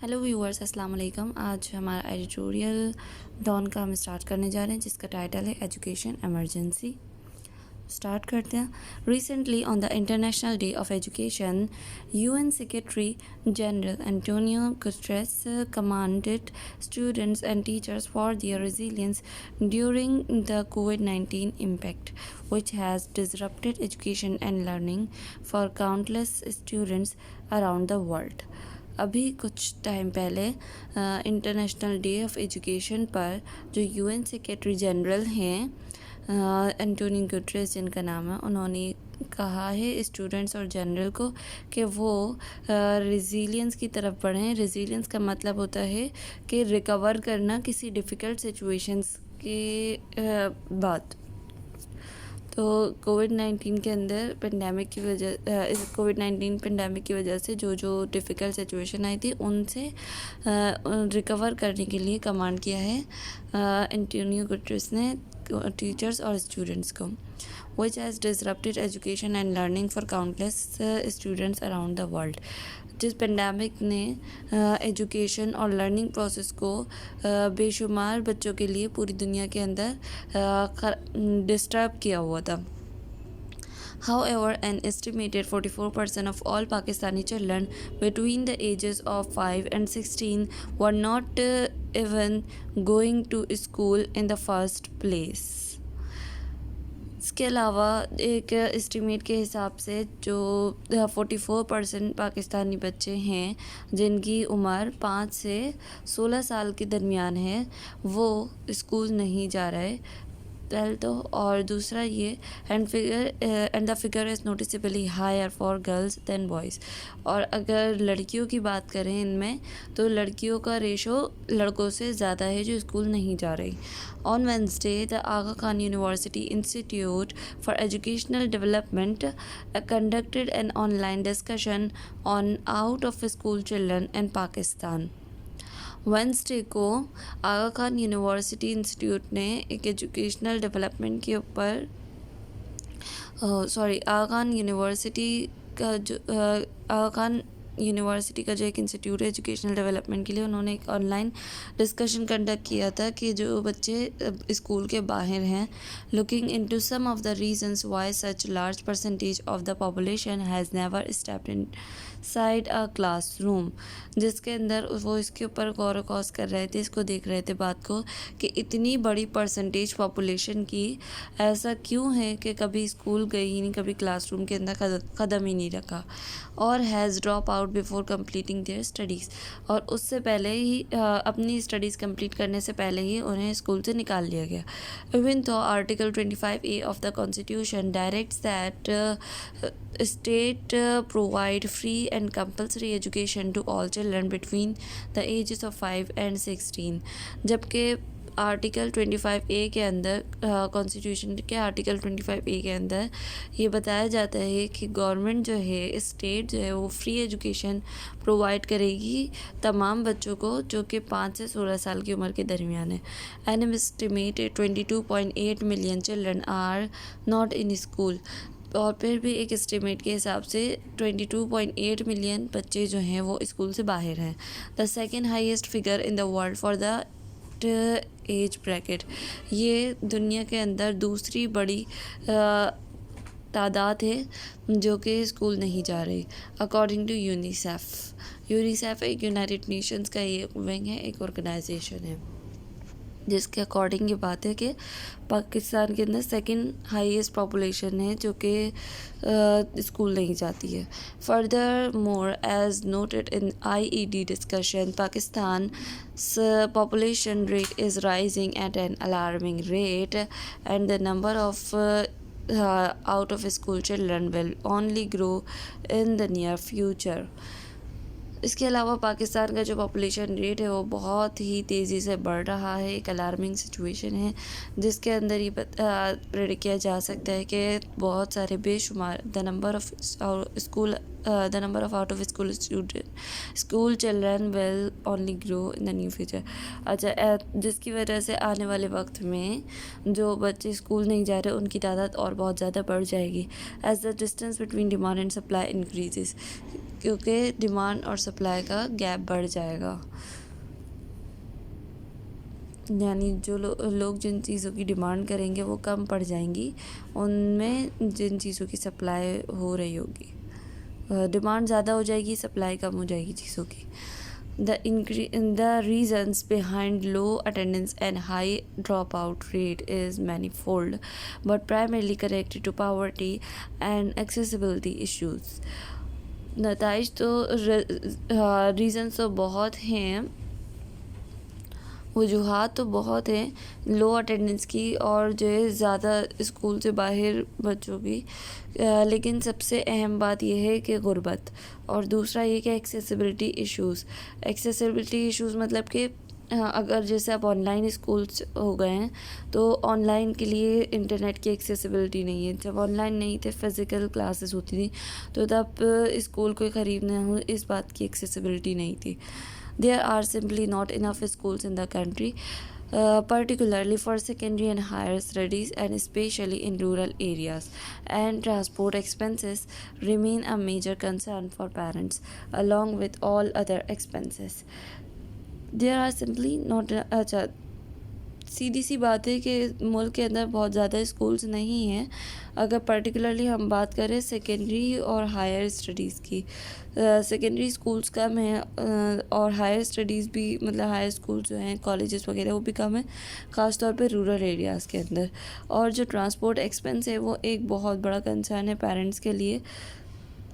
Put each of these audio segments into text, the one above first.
Hello viewers, अस्सलाम वालेकुम। आज हमारा एडिटोरियल डॉन का हम स्टार्ट करने जा रहे हैं, जिसका टाइटल है एजुकेशन इमरजेंसी। स्टार्ट करते हैं। Recently on the international day of education, UN secretary general Antonio Guterres commended students and teachers for their resilience during the COVID-19 impact, which has disrupted education and learning for countless students around the world. अभी कुछ time पहले international day of education पर जो UN secretary general हैं Antonio Guterres जिनका नाम है, उन्होंने कहा है स्टूडेंट्स और जनरल को कि वो रेजिलियंस की तरफ बढ़ें। रेजिलियंस का मतलब होता है कि रिकवर करना किसी डिफ़िकल्ट सिचुएशंस के बाद। तो कोविड-19 के अंदर कोविड-19 पेंडेमिक की वजह से जो डिफ़िकल्ट सिचुएशन आई थी, उनसे रिकवर करने के लिए कमांड किया है एंटोनियो गुटेरेस ने टीचर्स और स्टूडेंट्स को, which has disrupted education and learning for countless students around the world. जिस पेंडेमिक ने एजुकेशन और लर्निंग प्रोसेस को बेशुमार बच्चों के लिए पूरी दुनिया के अंदर डिस्टर्ब किया हुआ था। However, an estimated 44% of all Pakistani children between the ages of 5 and 16 were not even going to school in the first place. इसके अलावा एक एस्टिमेट के हिसाब से जो 44% पाकिस्तानी बच्चे हैं जिनकी उम्र 5 से 16 साल के दरमियान है, वो स्कूल नहीं जा रहे। पहले तो, और दूसरा ये and the figure is noticeably higher for girls than boys. और अगर लड़कियों की बात करें इनमें, तो लड़कियों का रेशो लड़कों से ज़्यादा है जो स्कूल नहीं जा रही। On Wednesday the Aga Khan university institute for educational development conducted an online discussion on out of school children in Pakistan. Wednesday को आगा खान यूनिवर्सिटी इंस्टीट्यूट ने एक एजुकेशनल डेवलपमेंट के ऊपर आगा खान यूनिवर्सिटी का जो एक इंस्टीट्यूट है एजुकेशनल डेवलपमेंट के लिए, उन्होंने एक ऑनलाइन डिस्कशन कंडक्ट किया था कि जो बच्चे स्कूल के बाहर हैं, looking into some of the reasons why such large percentage of the population has never stepped inside a classroom. जिसके अंदर वो इसके ऊपर गौर व कौस कर रहे थे, इसको देख रहे थे बात को, कि इतनी बड़ी परसेंटेज पॉपुलेशन की ऐसा क्यों है कि कभी स्कूल गई ही नहीं, कभी क्लासरूम के अंदर कदम ही नहीं रखा, और has drop out before completing there studies. और उससे पहले ही अपनी स्टडीज़ कंप्लीट करने से पहले ही उन्हें स्कूल से निकाल लिया गया। इवन तो article 25A of the constitution directs that state provide free and compulsory education to all children between the ages of 5 and 16। जबकि आर्टिकल 25A के अंदर, कॉन्स्टिट्यूशन के आर्टिकल 25A के अंदर ये बताया जाता है कि गवर्नमेंट जो है, स्टेट जो है, वो फ्री एजुकेशन प्रोवाइड करेगी तमाम बच्चों को जो कि 5 से 16 साल की उम्र के दरमियान है। An estimated 22.8 million children are not in school. और फिर भी एक एस्टिमेट के हिसाब से 22.8 मिलियन बच्चे जो हैं वो स्कूल से बाहर हैं। The second highest figure in the world for the age bracket. ये दुनिया के अंदर दूसरी बड़ी तादाद है जो कि स्कूल नहीं जा रही, अकॉर्डिंग टू यूनिसेफ। यूनिसेफ एक यूनाइटेड नेशंस का ये विंग है, एक ऑर्गेनाइजेशन है, जिसके अकॉर्डिंग ये बात है कि पाकिस्तान के अंदर सेकंड हाईएस्ट पॉपुलेशन है जो कि स्कूल नहीं जाती है। Furthermore, as noted in IED discussion, Pakistan population rate is rising at an alarming rate and the number of out of school children will only grow in the near future। इसके अलावा पाकिस्तान का जो population rate है वो बहुत ही तेज़ी से बढ़ रहा है, एक अलार्मिंग सिचुएशन है, जिसके अंदर ये प्रेडिक्ट किया जा सकता है कि बहुत सारे बेशुमार the number of out of school children will only grow in the new future. अच्छा, जिसकी वजह से आने वाले वक्त में जो बच्चे स्कूल नहीं जा रहे उनकी तादाद और बहुत ज़्यादा बढ़ जाएगी, as the distance between demand and supply increases. क्योंकि डिमांड और सप्लाई का गैप बढ़ जाएगा। यानी जो लोग जिन चीज़ों की डिमांड करेंगे वो कम पड़ जाएंगी उनमें जिन चीज़ों की सप्लाई हो रही होगी। डिमांड ज़्यादा हो जाएगी, सप्लाई कम हो जाएगी चीज़ों की। The reasons behind low attendance and high dropout rate is manifold, but primarily connected to poverty and accessibility issues. नताइज तो रीज़न्स तो बहुत हैं, वजूहात तो बहुत हैं लो अटेंडेंस की और जो है ज़्यादा स्कूल से बाहर बच्चों की, लेकिन सबसे अहम बात यह है कि गुर्बत, और दूसरा ये कि एक्सेसिबिलिटी इश्यूज़ मतलब कि अगर जैसे अब ऑनलाइन स्कूल्स हो गए हैं तो ऑनलाइन के लिए इंटरनेट की एक्सेसिबिलिटी नहीं है। जब ऑनलाइन नहीं थे, फिज़िकल क्लासेस होती थी, तो तब स्कूल कोई ख़रीदना हो इस बात की एक्सेसिबिलिटी नहीं थी। There are simply not enough schools in the country, particularly for secondary and higher studies, and especially in rural areas. And transport expenses remain a major concern for parents, along with all other expenses. There are simply not सीधी सी बात है कि मुल्क के अंदर बहुत ज़्यादा schools नहीं हैं। अगर पर्टिकुलरली हम बात करें सेकेंडरी और हायर स्टडीज़ की, सेकेंडरी स्कूल्स कम हैं और हायर स्टडीज़ भी, मतलब हायर स्कूल जो हैं, कॉलेजेस वगैरह, वो भी कम है, ख़ास तौर पे रूरल एरियाज़ के अंदर। और जो ट्रांसपोर्ट एक्सपेंस है वो एक बहुत बड़ा कंसर्न है पेरेंट्स के लिए,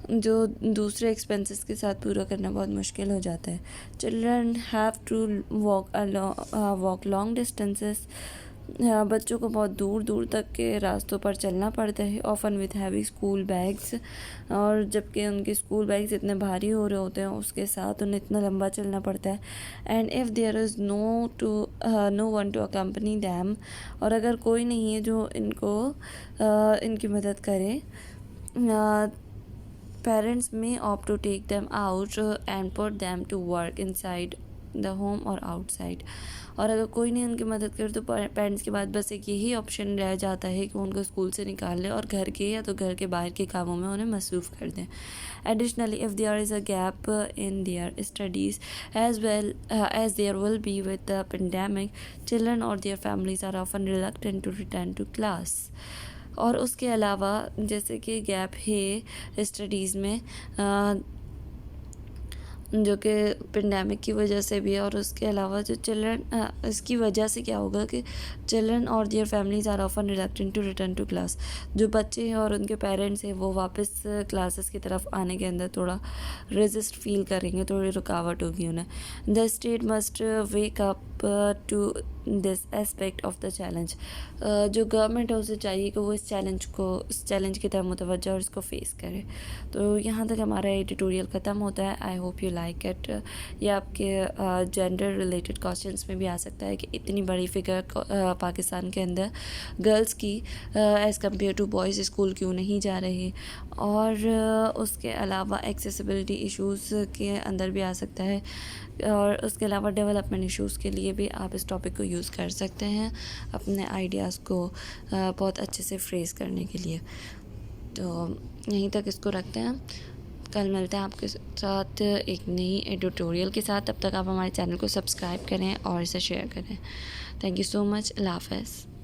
जो दूसरे एक्सपेंसेस के साथ पूरा करना बहुत मुश्किल हो जाता है। Children have to walk long distances, बच्चों को बहुत दूर दूर तक के रास्तों पर चलना पड़ता है, often with heavy school bags, और जबकि उनके स्कूल बैग्स इतने भारी हो रहे होते हैं उसके साथ उन्हें इतना लंबा चलना पड़ता है। And if there is no one to accompany them, और अगर कोई नहीं है जो इनकी मदद करे, parents may opt to take them out and put them to work inside the home or outside. और अगर कोई नहीं उनकी मदद करे तो पेरेंट्स के बाद बस एक यही ऑप्शन रह जाता है कि उनको स्कूल से निकाल लें और घर के या तो घर के बाहर के कामों में उन्हें मसरूफ़ कर दें। Additionally, if there is a gap in their studies as well as there will be with the pandemic, children or their families are often reluctant to return to class. और उसके अलावा जैसे कि गैप है स्टडीज़ में, जो कि pandemic की वजह से भी है, और उसके अलावा जो चिल्ड्रन, इसकी वजह से क्या होगा कि चिल्ड्रन और their families are often reluctant to return to class, जो बच्चे हैं और उनके पेरेंट्स हैं वो वापस क्लासेस की तरफ आने के अंदर थोड़ा रेजिस्ट फील करेंगे, थोड़ी रुकावट होगी उन्हें। The state must wake up to this aspect of the challenge, जो गवर्नमेंट है उसे चाहिए कि वो इस चैलेंज की तरफ मुतवज्जह और इसको फेस करे। तो यहाँ तक हमारा एडिटोरियल ख़त्म होता है। I hope you like it. ये आपके जेंडर रिलेटेड क्वेश्चंस में भी आ सकता है कि इतनी बड़ी फिगर पाकिस्तान के अंदर गर्ल्स की as compare to boys school क्यों नहीं जा रहे, और उसके अलावा एक्सेसिबिलिटी इश्यूज़ के अंदर भी आ सकता है, और उसके अलावा डेवलपमेंट इश्यूज़ के लिए भी आप इस टॉपिक को यूज़ कर सकते हैं अपने आइडियाज़ को बहुत अच्छे से फ्रेज़ करने के लिए। तो यहीं तक इसको रखते हैं, कल मिलते हैं आपके साथ एक नई एडिटोरियल के साथ। तब तक आप हमारे चैनल को सब्सक्राइब करें और इसे शेयर करें। Thank you so much. अल्लाह हाफ़िज़।